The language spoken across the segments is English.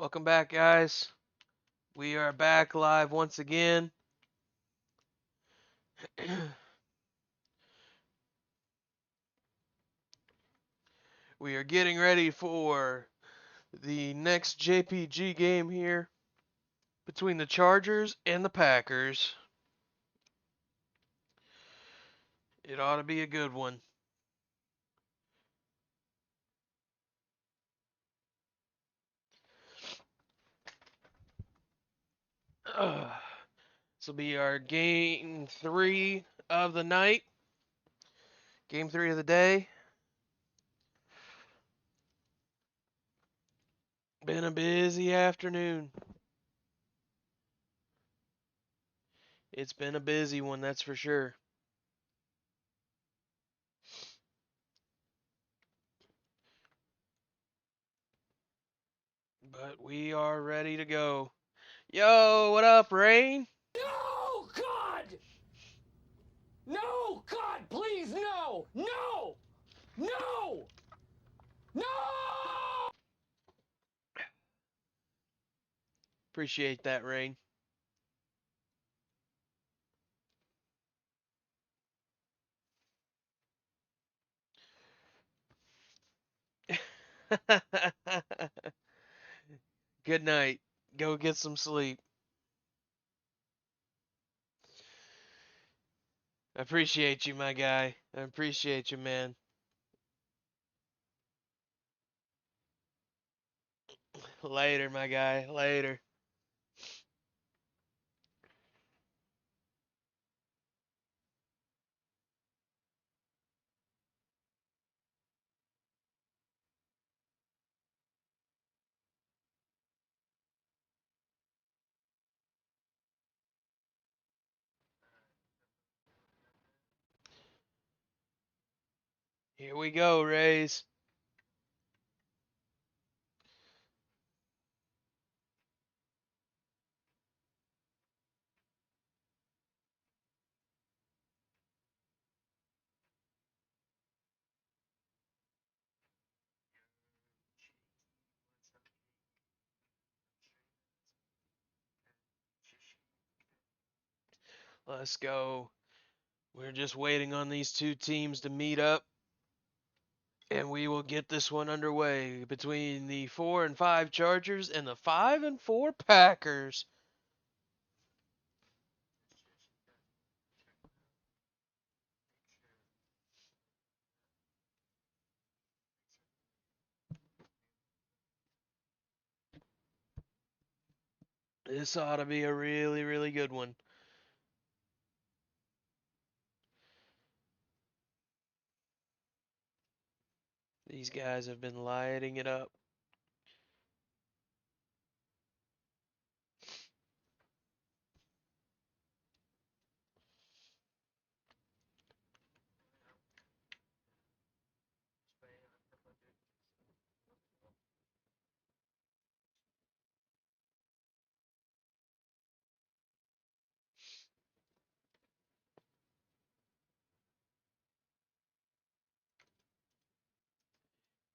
Welcome back, guys. We are back live once again. We are getting ready for the next JPG game here between the Chargers and the Packers. It ought to be a good one. This will be our game 3 of the night. Game 3 of the day. Been a busy afternoon. It's been a busy one, that's for sure. But we are ready to go. Yo, what up, Rain? No, God! No, God, please, no! No! No! No! Appreciate that, Rain. Good night. Go get some sleep. I appreciate you, my guy. I appreciate you, man. Later, my guy. Later. Here we go, Rays. Let's go. We're just waiting on these two teams to meet up, and we will get this one underway between the 4 and 5 Chargers and the 5 and 4 Packers. This ought to be a really, really good one. These guys have been lighting it up.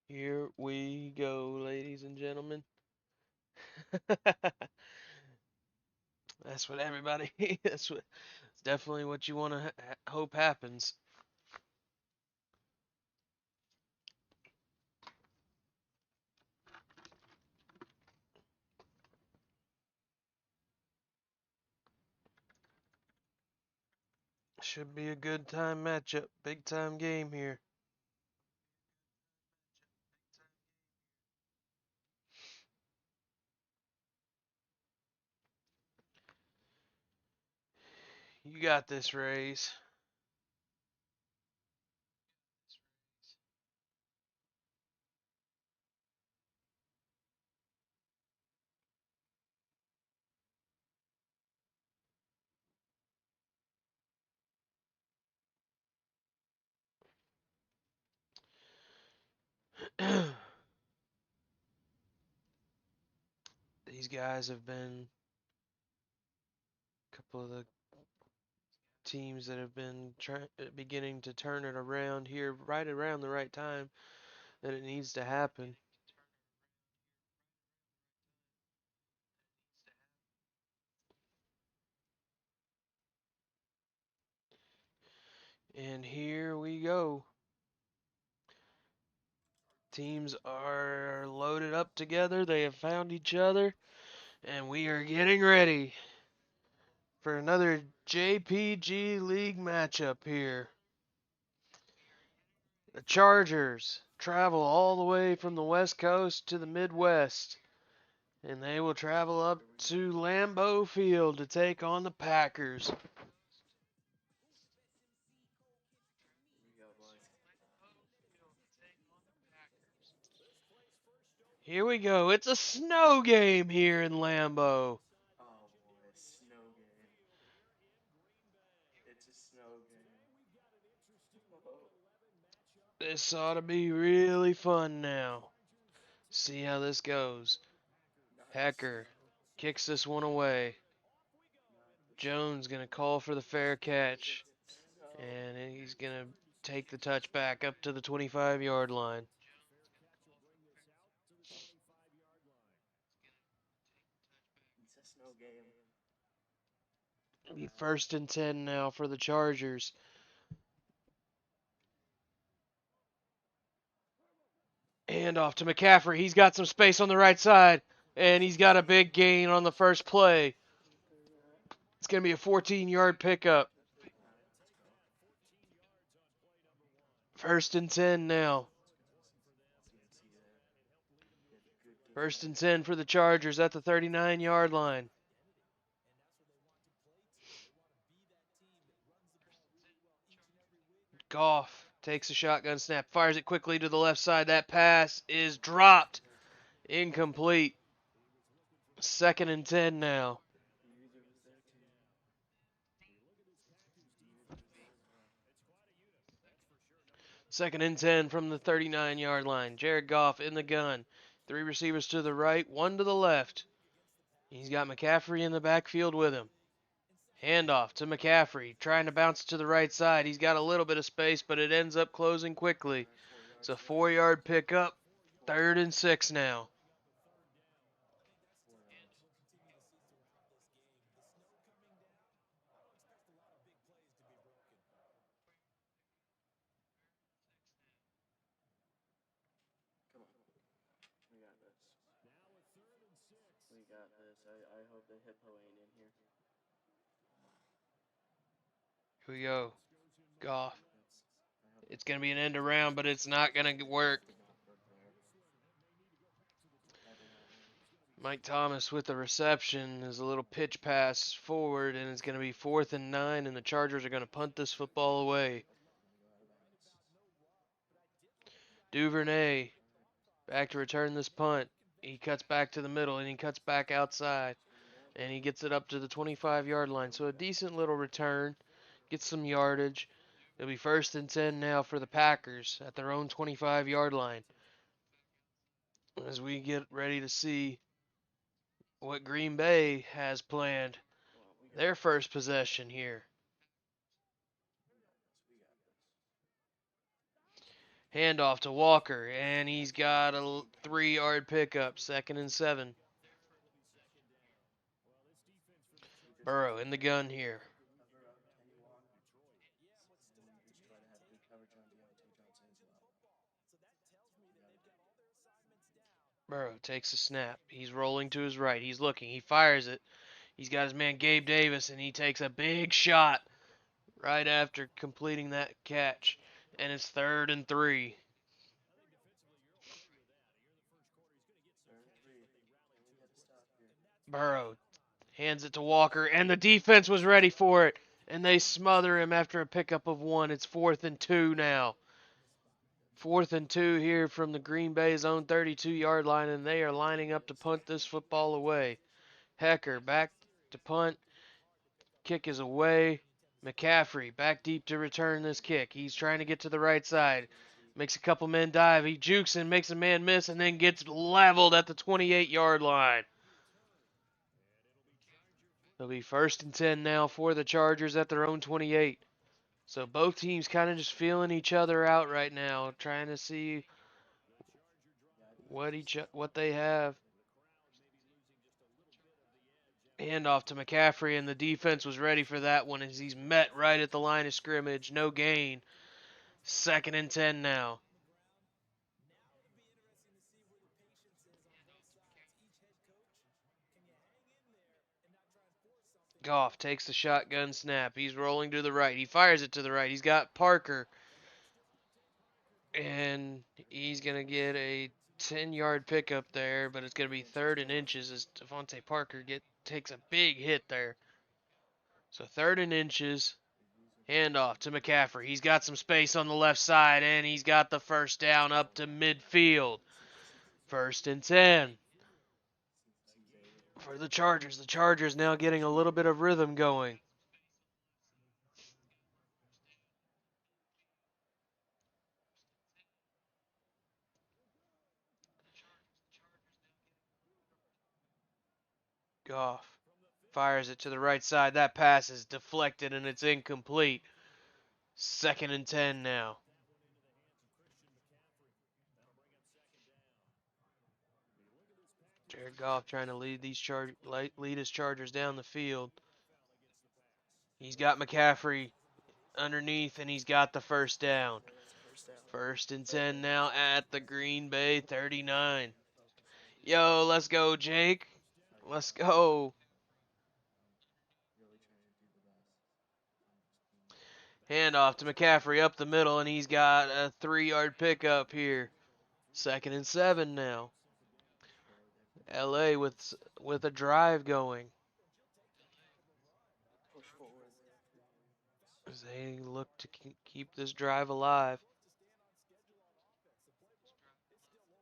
Here we go, ladies and gentlemen. That's what everybody. That's what. It's definitely what you want to hope happens. Should be a good time matchup. Big time game here. You got this, Rays. These guys have been a couple of the teams that have been beginning to turn it around here right around the right time that it needs to happen. And here we go. Teams are loaded up together. They have found each other. And we are getting ready for another JPG League matchup here. The Chargers travel all the way from the West Coast to the Midwest. And they will travel up to Lambeau Field to take on the Packers. Here we go. It's a snow game here in Lambeau. Oh boy, snow game. It's a snow game. This ought to be really fun now. See how this goes. Not Hecker snow. kicks this one away. Not the Jones going to call for the fair catch. snow. And he's going to take the touch back up to the 25-yard line. It's a snow game. It'll be 1st and 10 now for the Chargers. Hand off to McCaffrey. He's got some space on the right side. And he's got a big gain on the first play. It's going to be a 14-yard pickup. Alright, let's go. 1st and 10 now. CMC there. Did a good game 1st there. and 10 for the Chargers at the 39-yard line. Goff takes a shotgun snap, fires it quickly to the left side. That pass is dropped. Incomplete. 2nd and 10 now. He either was there too. He either was there or not. 2nd and 10 from the 39-yard line. Jared Goff in the gun. 3 receivers to the right, 1 to the left. He's got McCaffrey in the backfield with him. Handoff to McCaffrey, trying to bounce to the right side. He's got a little bit of space, but it ends up closing quickly. Alright, 4 It's yards a there. 4-yard pickup. 4 3rd and 6 now. 4 yards. 'Come on. We got this. We got this. I hope the hippo ain't in here. Here we go. Goff. I hope It's going to be an end around, but it's not going to work. did not work there. That did not work. Mike Thomas with the reception is a little pitch pass forward, and it's going to be 4th and 9, and the Chargers are going to punt this football away. I'm gonna go out of bounds. Duvernay back to return this punt. He cuts back to the middle, and he cuts back outside, and he gets it up to the 25-yard line. So a decent little return, gets some yardage. It'll be 1st and 10 now for the Packers at their own 25-yard line. As we get ready to see what Green Bay has planned. Well, we got Their first possession here. we got this. Handoff to Walker, and he's got a 3-yard pickup, 2nd and 7. We just Burrow in the gun here. cover up Kenny Walker. And we just try to have good coverage on Deontay Johnson as well. We gotta do it. Burrow takes a snap. He's rolling to his right. He's looking. He fires it. He's got his man Gabe Davis, and he takes a big shot right after completing that catch. And it's 3rd and 3. 3rd and 3. And we had to stop here. Burrow hands it to Walker, and the defense was ready for it. And they smother him after a pickup of 1. It's 4th and 2 now. 4th and 2 here from the Green Bay's own 32-yard line, and they are lining up to punt this football away. Hecker back to punt. Kick is away. McCaffrey back deep to return this kick. He's trying to get to the right side. Makes a couple men dive. He jukes and makes a man miss, and then gets leveled at the 28-yard line. It'll be 1st and 10 now for the Chargers at their own 28. So both teams kind of just feeling each other out right now, trying to see what they have. Handoff to McCaffrey, and the defense was ready for that one as he's met right at the line of scrimmage. No gain. 2nd and 10 now. Goff takes the shotgun snap. He's rolling to the right. He fires it to the right. He's got Parker. And he's going to get a 10-yard pickup there, but it's going to be 3rd and inches as Devontae Parker takes a big hit there. So 3rd and inches. Handoff to McCaffrey. He's got some space on the left side, and he's got the first down up to midfield. 1st and 10 for the Chargers. The Chargers now getting a little bit of rhythm going. Goff fires it to the right side. That pass is deflected and it's incomplete. 2nd and 10 now. Jared Goff trying to lead his Chargers down the field. He's got McCaffrey underneath and he's got the first down. And it's first down. 1st and 10 now at the Green Bay 39. Yo, let's go, Jake. Let's go. Really trying to do the best. Handoff to McCaffrey up the middle, and he's got a 3-yard pickup here. 2nd and 7 now. LA with a drive going Push forward. as they look to keep this drive alive.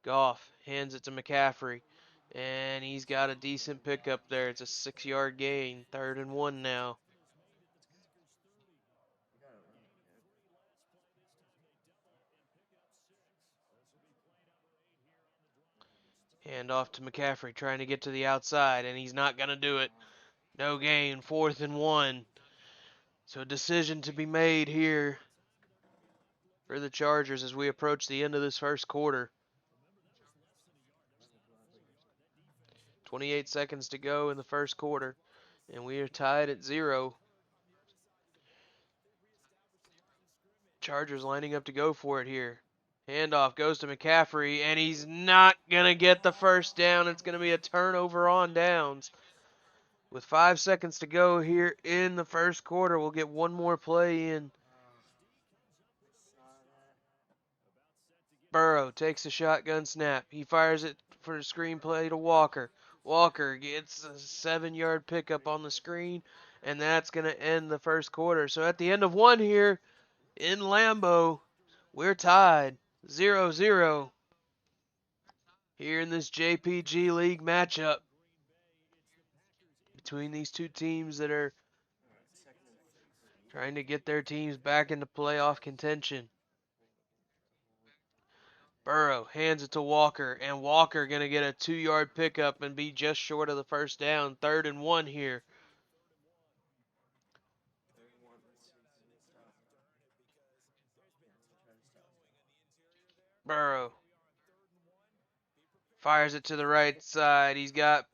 Goff hands it to McCaffrey, and he's got a decent pickup there. It's a 6-yard gain. 3rd and 1 now. You gotta run it, man. Hand off to McCaffrey, trying to get to the outside, and he's not going to do it. No gain. 4th and 1. So a decision to be made here for the Chargers as we approach the end of this first quarter. 28 seconds to go in the first quarter, and we are tied at 0. Chargers lining up to go for it here. Handoff goes to McCaffrey, and he's not going to get the first down. It's going to be a turnover on downs. With 5 seconds to go here in the first quarter, we'll get one more play in. I saw that. Burrow takes a shotgun snap. He fires it for a screen play to Walker. Walker gets a 7-yard pickup on the screen, and that's going to end the first quarter. So at the end of one here in Lambeau, we're tied 0-0 here in this JPG League matchup between these two teams that are Alright, 2nd and trying to get their teams back into playoff contention. Burrow hands it to Walker, and Walker going to get a 2-yard pickup and be just short of the first down. 3rd and 1 here. 3rd and 1. Let's see. Can they stop? Yeah, so try to stop. Burrow fires it to the right side. He's got He's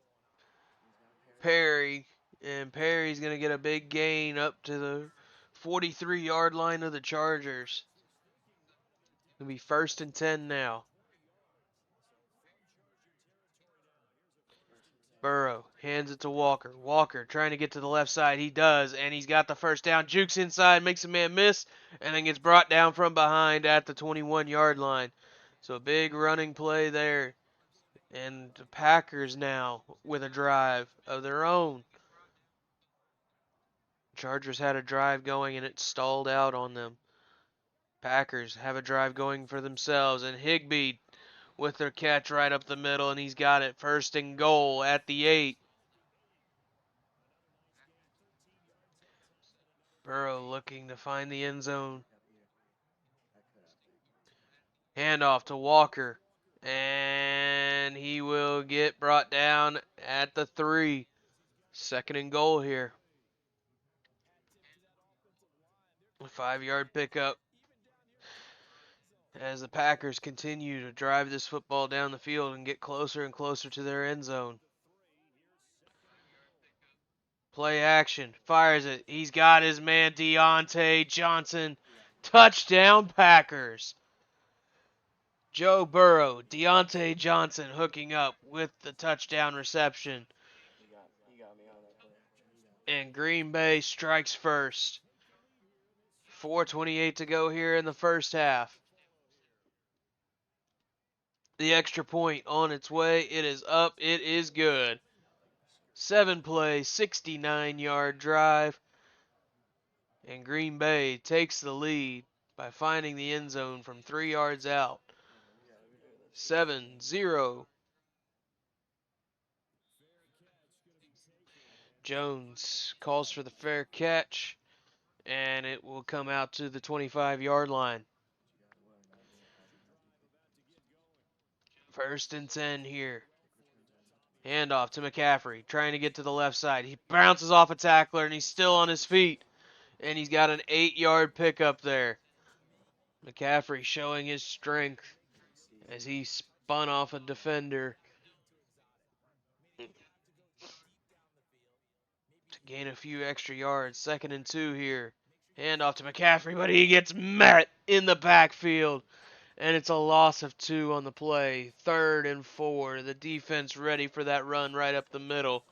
got Perry. Perry, and Perry's going to get a big gain up to the 43-yard line of the Chargers. It'll be 1st and 10 now. First and 10. Burrow hands it to Walker. Walker trying to get to the left side. He does, and he's got the first down. Jukes inside, makes a man miss, and then gets brought down from behind at the 21-yard line. So a big running play there. And the Packers now with a drive of their own. Chargers had a drive going, and it stalled out on them. Packers have a drive going for themselves, and Higbee with their catch right up the middle, and he's got it 1st and goal at the 8. Burrow looking to find the end zone. Handoff to Walker, and he will get brought down at the 3. 2nd and goal here. A 5-yard pickup as the Packers continue to drive this football down the field and get closer and closer to their end zone. Play action. Fires it. He's got his man Deontay Johnson. Touchdown Packers. Joe Burrow, Deontay Johnson hooking up with the touchdown reception. He got me on that play action. And Green Bay strikes first. 4:28 to go here in the first half. The extra point on its way. It is up. It is good. 7-play, 69-yard drive. And Green Bay takes the lead by finding the end zone from 3 yards out. 7-0. Jones calls for the fair catch, and it will come out to the 25-yard line. 1st and 10 here. Handoff to McCaffrey, trying to get to the left side. He bounces off a tackler, and he's still on his feet. And he's got an 8-yard pickup there. McCaffrey showing his strength as he spun off a defender to gain a few extra yards. 2nd and 2 here. Handoff to McCaffrey, but he gets met in the backfield. And it's a loss of 2 on the play. 3rd and 4. The defense ready for that run right up the middle.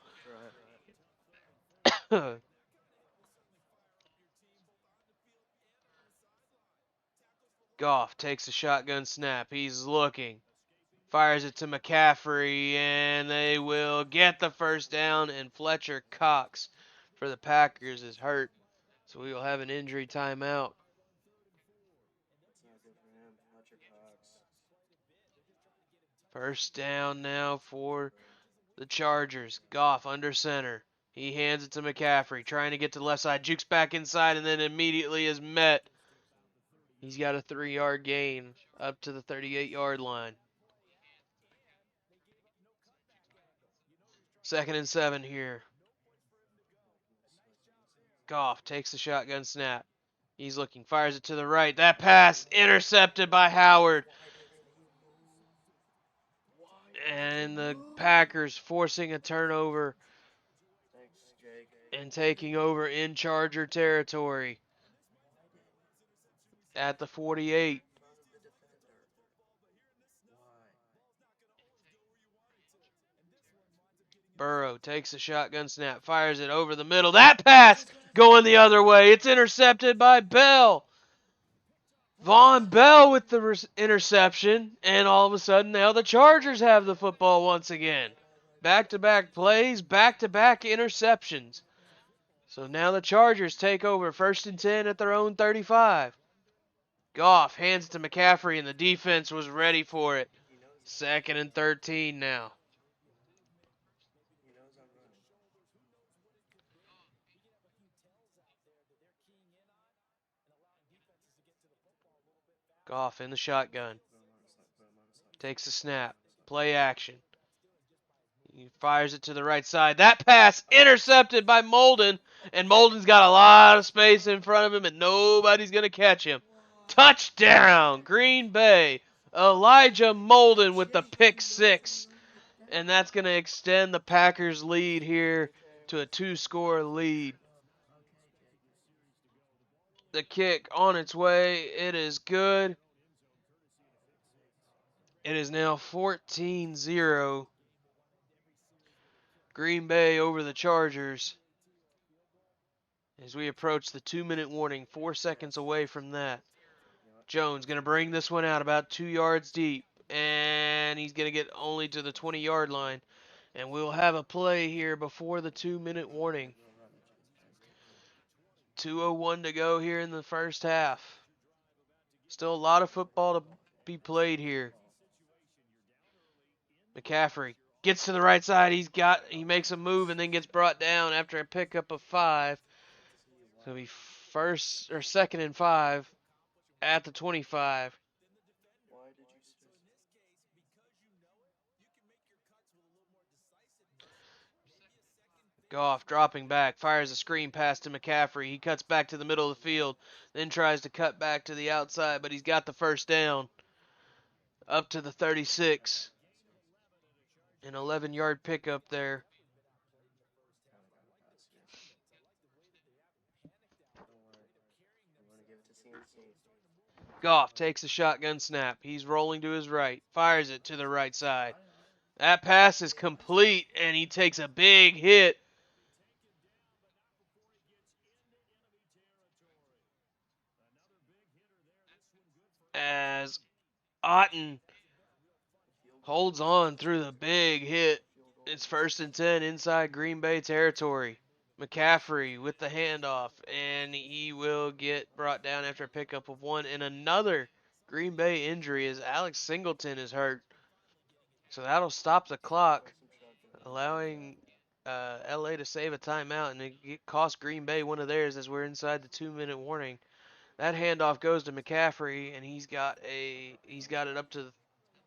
Goff takes a shotgun snap. He's looking. Fires it to McCaffrey, and they will get the first down, and Fletcher Cox for the Packers is hurt. So we will have an injury timeout. It's not good for him. Fletcher Cox. First down now for the Chargers. Goff under center. He hands it to McCaffrey, trying to get to the left side. Jukes back inside, and then immediately is met. He's got a 3-yard gain up to the 38-yard line. 2nd and 7 here. Goff takes the shotgun snap. He's looking, fires it to the right. That pass intercepted by Howard. And the Packers forcing a turnover Thanks, Jake. and taking over in Charger territory at the 48. In front of the defender. Why? Burrow takes a shotgun snap, fires it over the middle. That pass going the other way. It's intercepted by Bell. Von Bell with the interception, and all of a sudden now the Chargers have the football once again. Back-to-back plays, back-to-back interceptions. So now the Chargers take over 1st and 10 at their own 35. Goff hands it to McCaffrey, and the defense was ready for it. 2nd and 13 now. He knows I'm running. Goff in the shotgun. Put him on a slide. Takes the snap. Play action. He fires it to the right side. That pass intercepted by Molden. And Molden's got a lot of space in front of him, and nobody's going to catch him. Touchdown, Green Bay. Elijah Molden with the pick 6. And that's going to extend the Packers' lead here to a 2-score lead. The kick on its way. It is good. It is now 14-0. Green Bay over the Chargers. As we approach the 2-minute warning, 4 seconds away from that. Jones going to bring this one out about 2 yards deep. And he's going to get only to the 20-yard line. And we'll have a play here before the 2-minute warning. 2:01 to go here in the first half. Still a lot of football to be played here. McCaffrey gets to the right side. He makes a move and then gets brought down after a pickup of 5. So it'll be 2nd and 5 at the 25. Why did you switch? Goff dropping back, fires a screen pass to McCaffrey. He cuts back to the middle of the field, then tries to cut back to the outside, but he's got the first down up to the 36. An 11-yard pickup there. CNC. Goff takes a shotgun snap. He's rolling to his right, fires it to the right side. That pass is complete, and he takes a big hit. As Otten holds on through the big hit. It's 1st and 10 inside Green Bay territory. McCaffrey with the handoff, and he will get brought down after a pickup of 1. And another Green Bay injury as Alex Singleton is hurt. So that'll stop the clock, allowing LA to save a timeout, and it cost Green Bay one of theirs as we're inside the 2-minute warning. That handoff goes to McCaffrey, and he's got it up to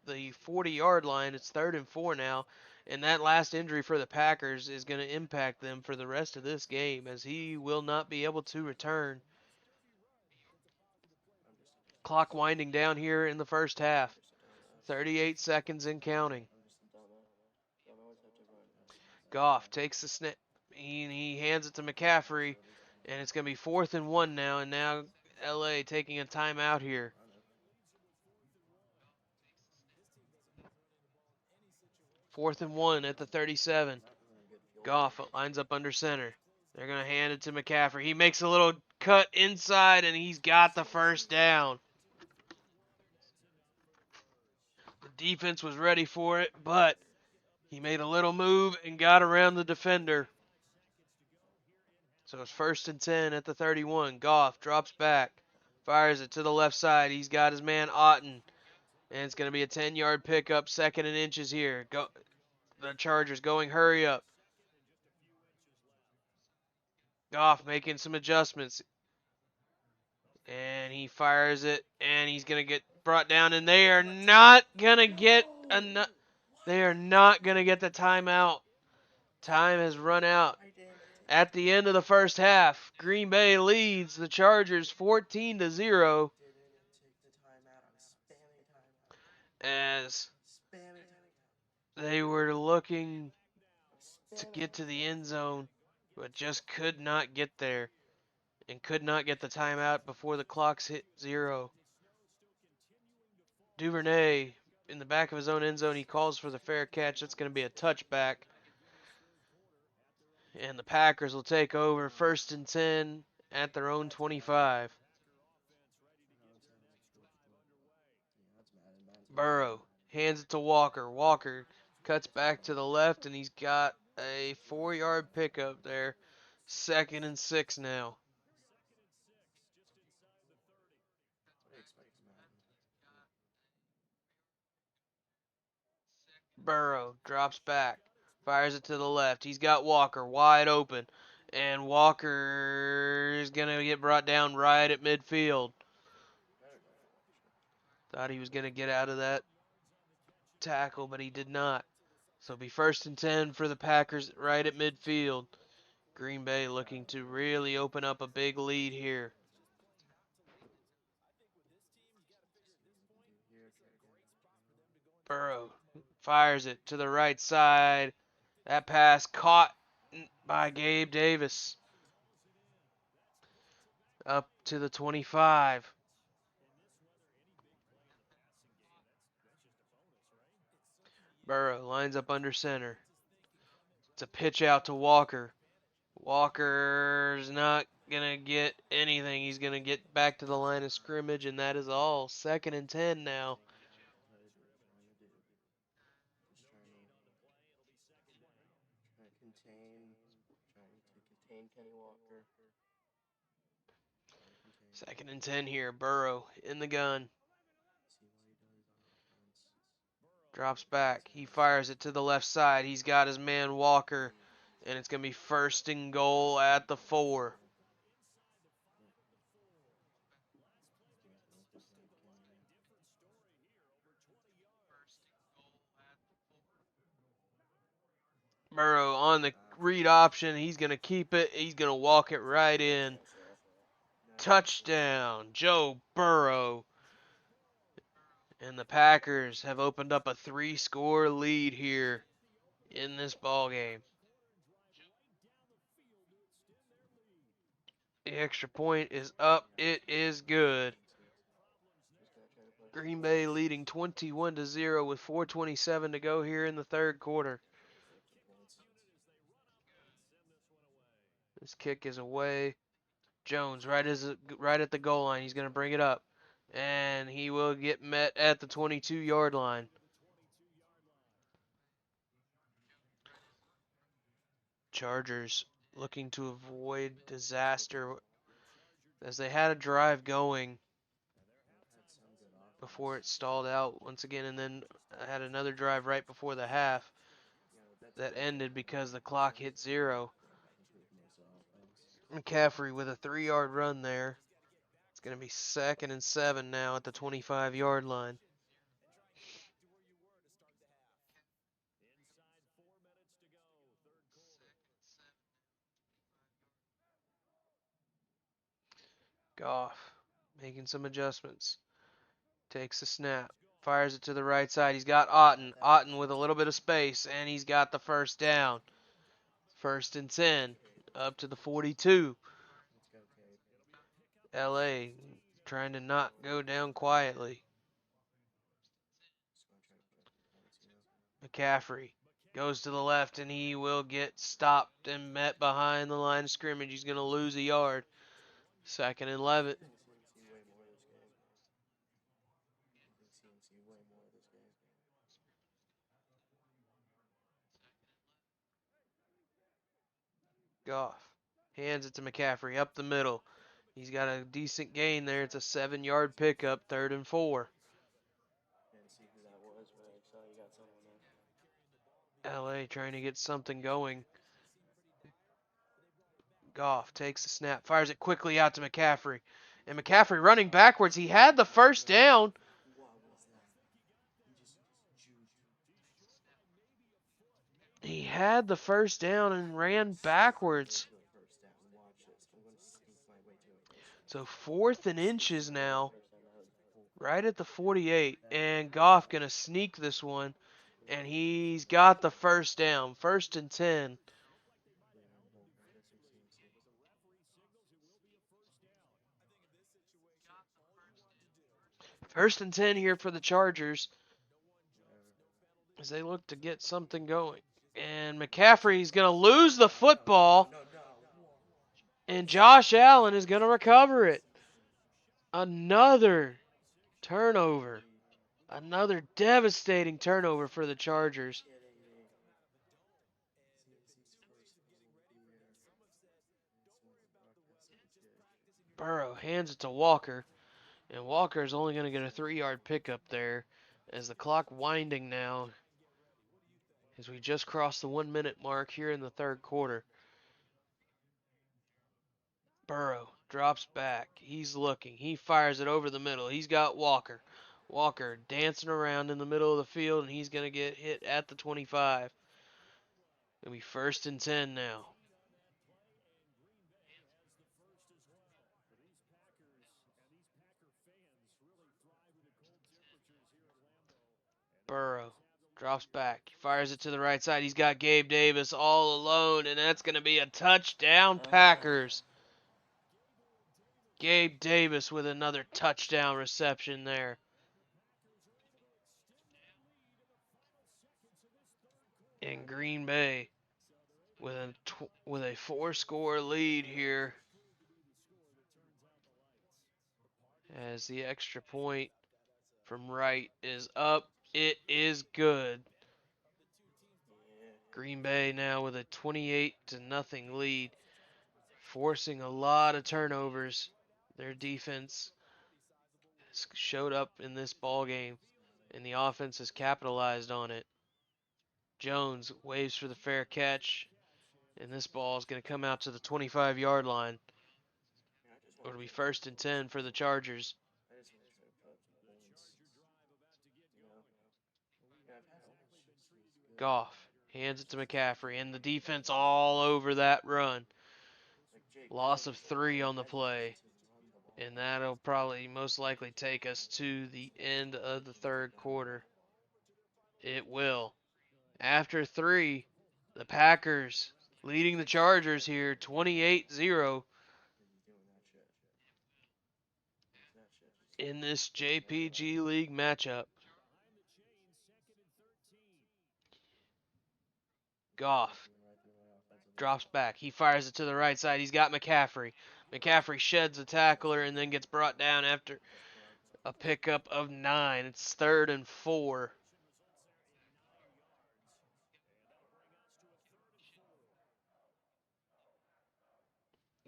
the 40-yard line. It's 3rd and 4 now, and that last injury for the Packers is going to impact them for the rest of this game as he will not be able to return. Clock winding down here in the first half. 38 seconds and counting. Goff takes the snap. He hands it to McCaffrey, and it's going to be 4th and 1 now, and now LA taking a timeout here. 4th and 1 at the 37. Goff lines up under center. They're going to hand it to McCaffrey. He makes a little cut inside, and he's got the first down. The defense was ready for it, but he made a little move and got around the defender. So it's 1st and 10 at the 31. Goff drops back, fires it to the left side. He's got his man Otten, and it's going to be a 10-yard pickup, 2nd and inches here. The Chargers going hurry up. Goff making some adjustments. And he fires it, and he's going to get brought down, and they are not going to get they are not going to get the timeout. Time has run out. At the end of the first half, Green Bay leads the Chargers 14-0 as they were looking to get to the end zone, but just could not get there and could not get the timeout before the clocks hit 0. Duvernay in the back of his own end zone. He calls for the fair catch. That's going to be a touchback. And the Packers will take over 1st and 10 at their own 25. Burrow hands it to Walker. Walker cuts back to the left, and he's got a 4-yard pickup there. 2nd and 6 now. Burrow drops back, fires it to the left. He's got Walker wide open, and Walker is going to get brought down right at midfield. Thought he was going to get out of that tackle, but he did not. So it'll be 1st and 10 for the Packers right at midfield. Green Bay looking to really open up a big lead here. Burrow fires it to the right side. That pass caught by Gabe Davis. Up to the 25. Burrow lines up under center. It's a pitch out to Walker. Walker's not going to get anything. He's going to get back to the line of scrimmage, and that is all. 2nd and 10 now. Kenny Walker. 2nd and 10 here. Burrow in the gun. Drops back. He fires it to the left side. He's got his man Walker, and it's going to be 1st and goal at the 4. Burrow on the read option. He's going to keep it. He's going to walk it right in. Touchdown, Joe Burrow. And the Packers have opened up a 3-score lead here in this ball game. The extra point is up. It is good. Green Bay leading 21-0 with 4:27 to go here in the third quarter. This kick is away. Jones right at the goal line. He's going to bring it up. And he will get met at the 22-yard line. Chargers looking to avoid disaster as they had a drive going before it stalled out once again, and then had another drive right before the half that ended because the clock hit 0. McCaffrey with a 3-yard run there. It's going to be 2nd and 7 now at the 25-yard line. Goff making some adjustments. Takes a snap. Fires it to the right side. He's got Otten. Otten with a little bit of space, and he's got the first down. 1st and 10. Up to the 42. LA trying to not go down quietly. McCaffrey goes to the left, and he will get stopped and met behind the line of scrimmage. He's going to lose a yard. 2nd and 11. Goff hands it to McCaffrey up the middle. He's got a decent gain there. It's a 7-yard pickup, 3rd and 4. LA trying to get something going. Goff takes the snap, fires it quickly out to McCaffrey. And McCaffrey running backwards. He had the first down. He had the first down and ran backwards. So 4th and inches now. Right at the 48. And Goff going to sneak this one. And he's got the first down. 1st and 10. First and 10 here for the Chargers as they look to get something going. And McCaffrey's going to lose the football. And Josh Allen is going to recover it. Another turnover. Another devastating turnover for the Chargers. Burrow hands it to Walker. And Walker is only going to get a 3-yard pickup there as the clock winding now as we just crossed the 1-minute mark here in the third quarter. Burrow drops back. He's looking. He fires it over the middle. He's got Walker. Walker dancing around in the middle of the field, and he's going to get hit at the 25. It'll be 1st and 10 now. Burrow drops back. He fires it to the right side. He's got Gabe Davis all alone, and that's going to be a touchdown, Packers. Gabe Davis with another touchdown reception there. And Green Bay with a 4-score lead here as the extra point from right is up. It is good. Green Bay now with a 28-0 lead, forcing a lot of turnovers. Their defense showed up in this ball game, and the offense has capitalized on it. Jones waves for the fair catch, and this ball is going to come out to the 25-yard line. It'll be 1st and 10 for the Chargers. Goff hands it to McCaffrey, and the defense all over that run. Loss of 3 on the play, and that'll probably most likely take us to the end of the third quarter. It will. After 3, the Packers leading the Chargers here 28-0. in this JPG League matchup. Goff drops back. He fires it to the right side. He's got McCaffrey. McCaffrey sheds a tackler and then gets brought down after a pickup of 9. It's 3rd and 4.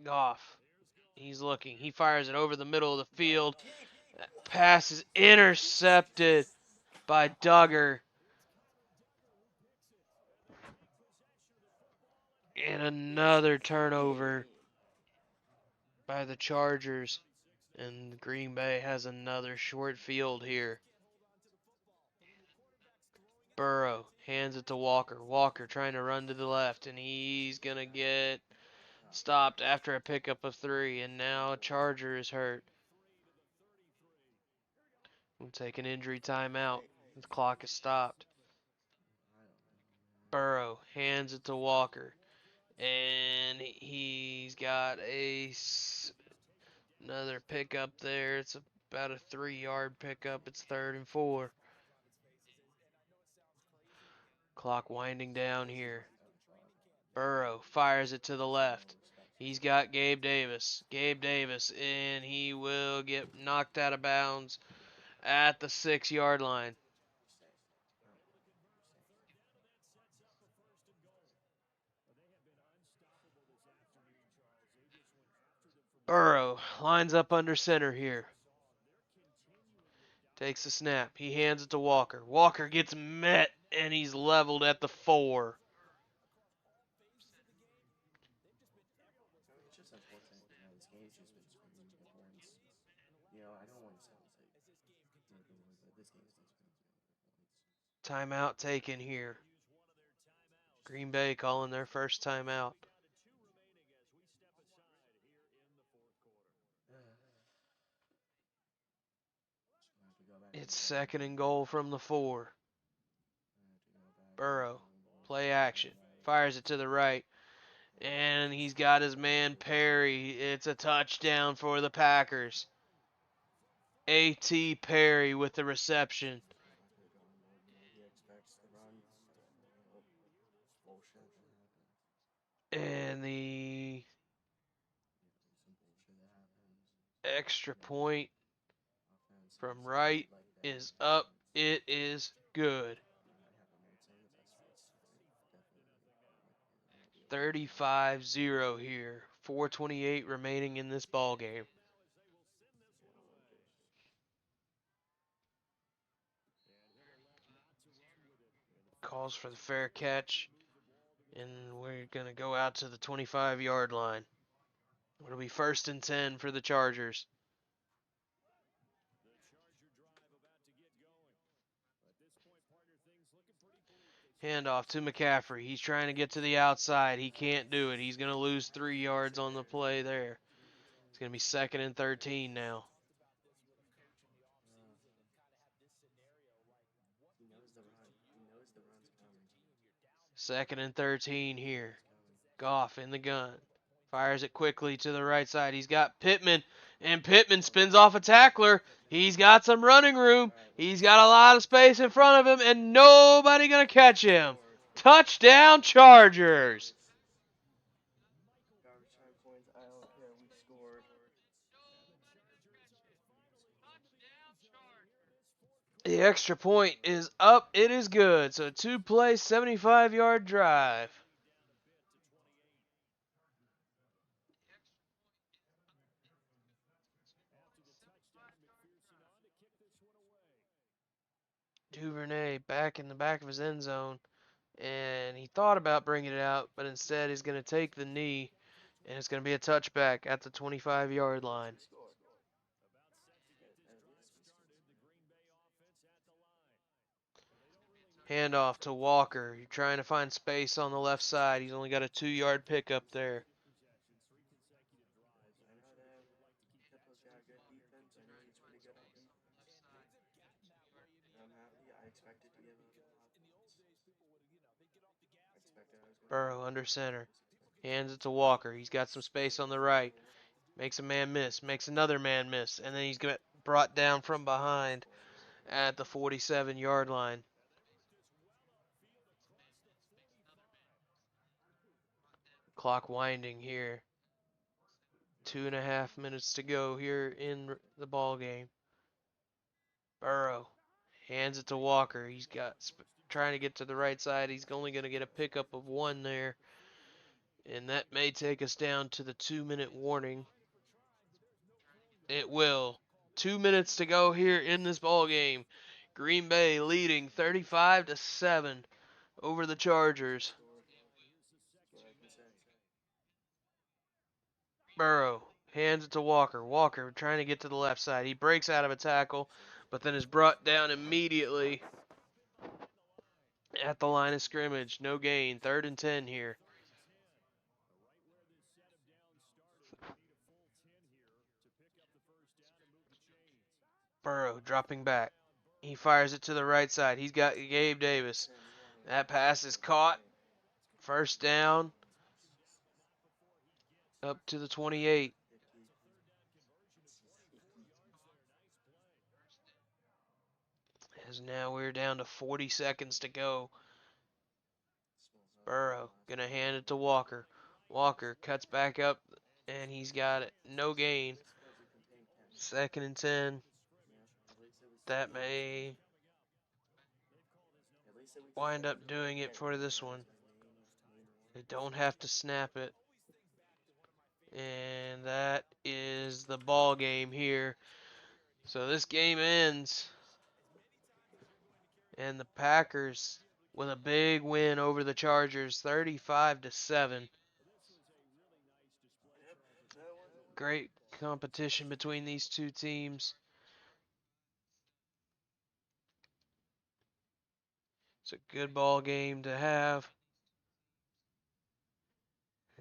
Goff. He's looking. He fires it over the middle of the field. That pass is intercepted by Duggar. And another turnover by the Chargers. And Green Bay has another short field here. Burrow hands it to Walker. Walker trying to run to the left, and he's going to get stopped after a pickup of 3. And now Charger is hurt. We'll take an injury timeout. The clock is stopped. Burrow hands it to Walker. And he's got another pickup there. It's about a 3-yard pickup. It's 3rd and 4. Clock winding down here. Burrow fires it to the left. He's got Gabe Davis. Gabe Davis, and he will get knocked out of bounds at the 6-yard line. Burrow lines up under center here. Takes the snap. He hands it to Walker. Walker gets met, and he's leveled at the 4. It's just unfortunate, this game's just been screaming for points. I don't want to sound like but this game's been screaming for points. Timeout taken here. Green Bay calling their first timeout. It's 2nd and goal from the 4. Burrow, play action, fires it to the right, and he's got his man Perry. It's a touchdown for the Packers. A.T. Perry with the reception. And the extra point from right is up. It is good. 35-0 here. 4:28 remaining in this ball game. Calls for the fair catch. And we're going to go out to the 25-yard line. It'll be 1st and 10 for the Chargers. Handoff to McCaffrey. He's trying to get to the outside. He can't do it. He's going to lose 3 yards on the play there. It's going to be 2nd and 13 now. He knows the run. He knows the run's coming. 2nd and 13 here. Goff in the gun. Fires it quickly to the right side. He's got Pittman, and Pittman spins off a tackler. He's got some running room. He's got a lot of space in front of him, and nobody going to catch him. Touchdown, Chargers. Garbage time points. I don't care. We scored. The extra point is up. It is good. So 2-play, 75-yard drive. Duvernay back in the back of his end zone. And he thought about bringing it out, but instead he's going to take the knee. And it's going to be a touchback at the 25-yard line. Handoff to Walker. You're trying to find space on the left side. He's only got a 2-yard pickup there. Burrow under center. Hands it to Walker. He's got some space on the right. Makes a man miss. Makes another man miss. And then he's got brought down from behind at the 47-yard line. Clock winding here. 2.5 minutes to go here in the ball game. Burrow hands it to Walker. He's got trying to get to the right side. He's only going to get a pickup of one there, and that may take us down to the 2-minute warning. It will. 2 minutes to go here in this ball game. Green Bay leading 35-7 over the Chargers. Burrow hands it to Walker. Walker trying to get to the left side. He breaks out of a tackle, but then is brought down immediately at the line of scrimmage. No gain. 3rd and 10 here. Burrow dropping back. He fires it to the right side. He's got Gabe Davis. That pass is caught. First down up to the 28. As now we're down to 40 seconds to go. Burrow gonna hand it to Walker. Walker cuts back up and he's got it. No gain. 2nd and 10. That may wind up doing it for this one. They don't have to snap it. And that is the ball game here. So this game ends. And the Packers with a big win over the Chargers, 35-7. Great competition between these two teams. It's a good ball game to have.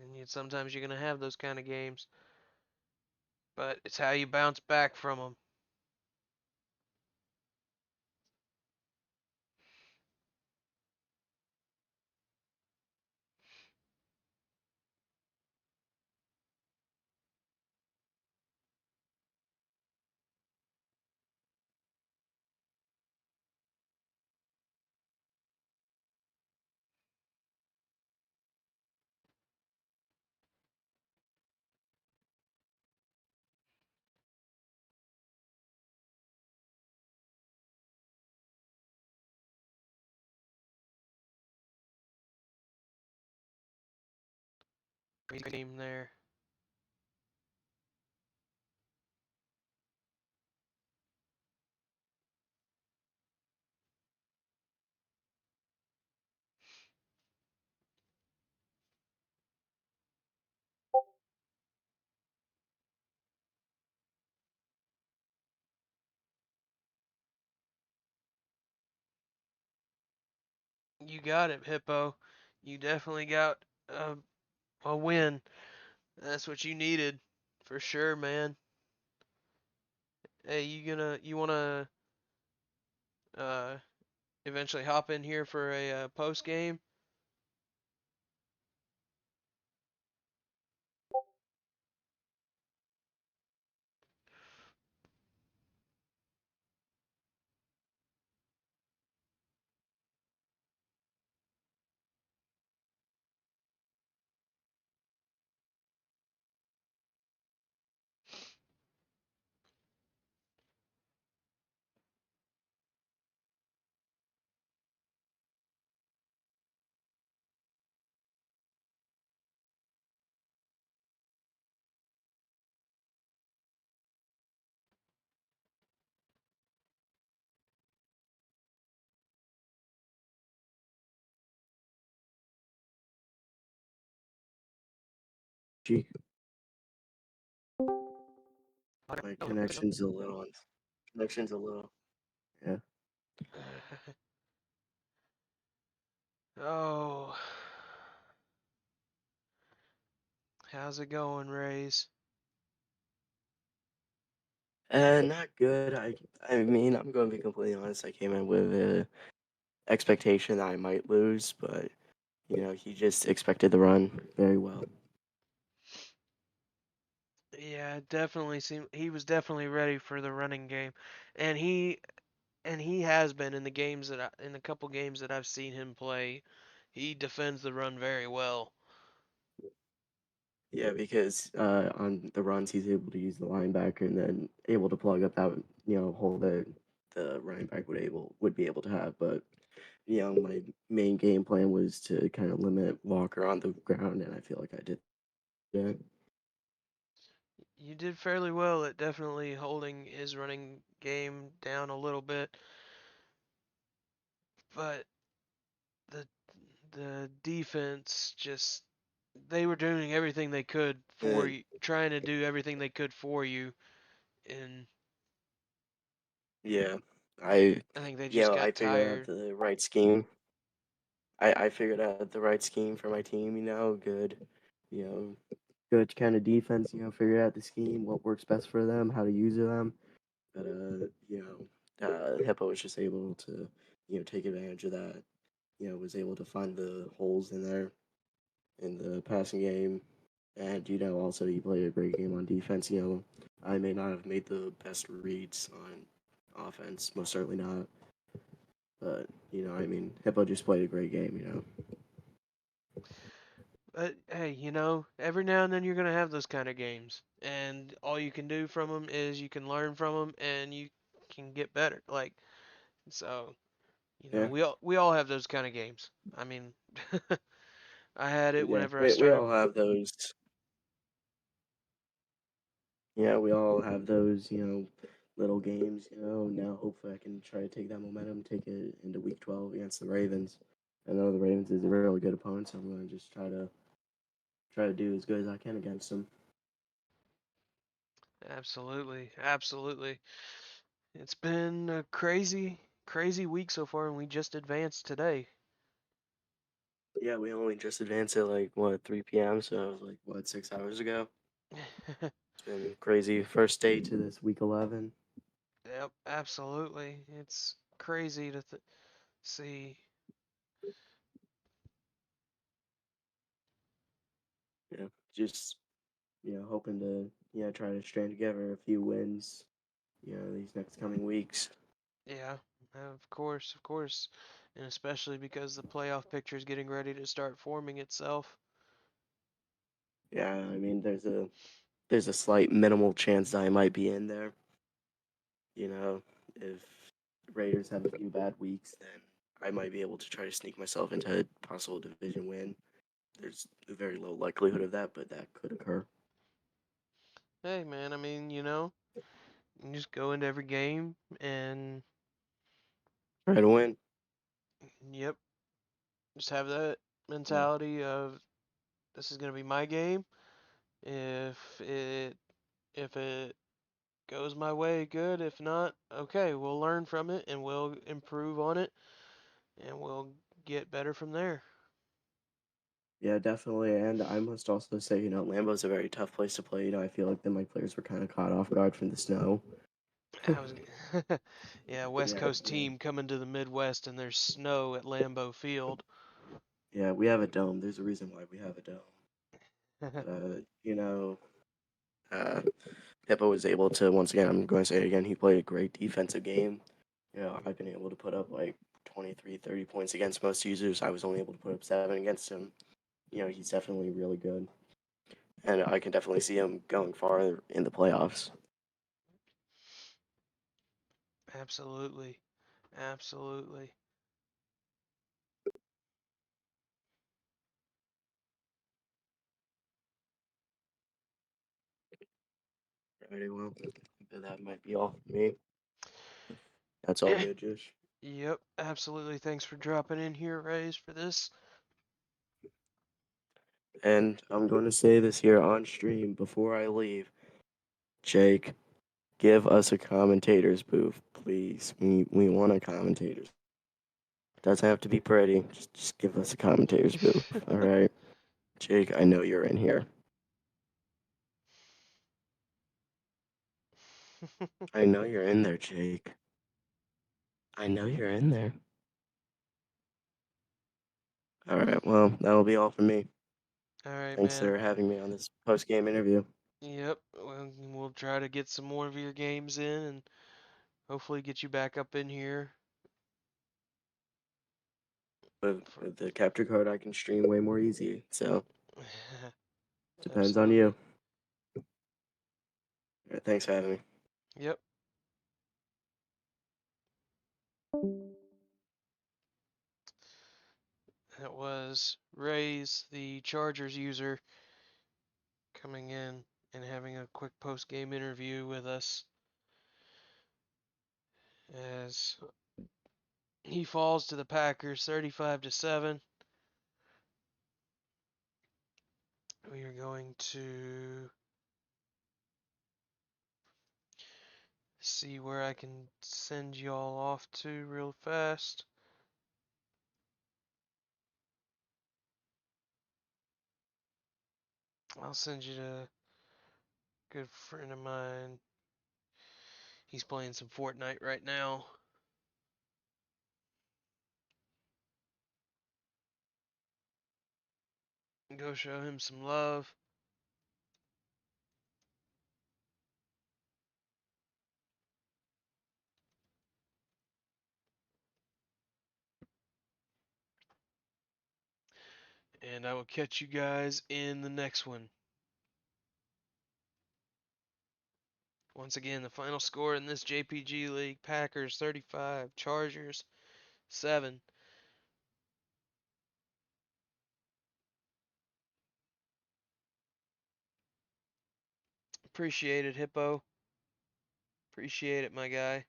And yet sometimes you're going to have those kind of games. But it's how you bounce back from them. Great game there. You got it, Hippo. You definitely got a win. That's what you needed, for sure, man. Hey, you wanna uh eventually hop in here for a post game? Gee, my connection's a little. Connection's a little. Yeah. Oh, how's it going, Rays? Not good. I mean, I'm going to be completely honest. I came in with a expectation that I might lose, but he just expected the run very well. Yeah, it definitely seemed he was definitely ready for the running game, and he has been in the games in the couple games that I've seen him play. He defends the run very well. Yeah, because on the runs he's able to use the linebacker and then able to plug up that hole that the running back would be able to have. But my main game plan was to kind of limit Walker on the ground, and I feel like I did that. You did fairly well at definitely holding his running game down a little bit, but the the defense just they were doing everything they could for And you, trying to do everything they could for you, and yeah, I I think they just I got figured out tired. the right scheme. I figured out the right scheme for my team. Good, you know, good kind of defense. Figured out the scheme, what works best for them, how to use them. But Hippo was just able to take advantage of that. Was able to find the holes in there in the passing game, and also he played a great game on defense. I may not have made the best reads on offense, most certainly not. But Hippo just played a great game. But hey, every now and then you're gonna have those kind of games, and all you can do from them is you can learn from them, and you can get better. Like so, Yeah, we all have those kind of games. I mean, I had it yeah. whenever I We started. all have those. Yeah, we all have those. Little games. Now hopefully I can try to take that momentum, take it into Week 12 against the Ravens. I know the Ravens is a really good opponent, so I'm going to just try to do as good as I can against them. Absolutely, absolutely. It's been a crazy week so far, and we just advanced today. Yeah, we only just advanced at like what 3 p.m. So it was like what 6 hours ago. It's been crazy. First day to this week 11. Yep, absolutely. It's crazy to see. Yeah, just hoping to try to string together a few wins. These next coming weeks. Yeah, of course, and especially because the playoff picture is getting ready to start forming itself. Yeah, I mean there's a slight minimal chance that I might be in there. If Raiders have a few bad weeks, then I might be able to try to sneak myself into a possible division win. There's a very low likelihood of that, but that could occur. Hey, man, I mean, you just go into every game and, Try to win. yep, just have that Yeah. mentality of this is gonna be my game. If it if it goes my way, good. If not, okay, we'll learn from it and we'll improve on it and we'll get better from there. Yeah, definitely. And I must also say, Lambeau's a very tough place to play. I feel like then my players were kind of caught off guard from the snow. I was, yeah, West Yeah, Coast team coming to the Midwest and there's snow at Lambeau Field. yeah, we have a dome. There's a reason why we have a dome. But uh, Hippo was able to once again. I'm going to say it again. He played a great defensive game. I've been able to put up like 23, 30 points against most users. I was only able to put up 7 against him. He's definitely really good, and I can definitely see him going far in the playoffs. Absolutely. Absolutely. Alrighty, well, that might be all for me. That's all good, Josh. Yep, absolutely. Thanks for dropping in here, Rays, for this. And I'm going to say this here on stream before I leave. Jake, give us a commentator's booth, please. We want a commentator's. Doesn't have to be pretty. Just give us a commentator's booth. All right. Jake, I know you're in here. I know you're in there, Jake. I know you're in there. All right. Well, that'll be all for me. All right, Thanks man. for having me on this post game interview. Yep. We'll try to get some more of your games in and hopefully get you back up in here. With the capture card, I can stream way more easy. So depends on Absolutely. you. All right, thanks for having me. Yep. That was Ray's, the Chargers user, coming in and having a quick post game interview with us as he falls to the Packers 35-7. We are going to see where I can send y'all off to real fast. I'll send you to a good friend of mine. He's playing some Fortnite right now. Go show him some love. And I will catch you guys in the next one. Once again, the final score in this JPG League, Packers 35, Chargers 7. Appreciate it, Hippo. Appreciate it, my guy.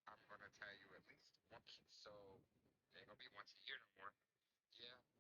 I'm gonna tell you at least once, so it ain't gonna be once a year no more. Yeah.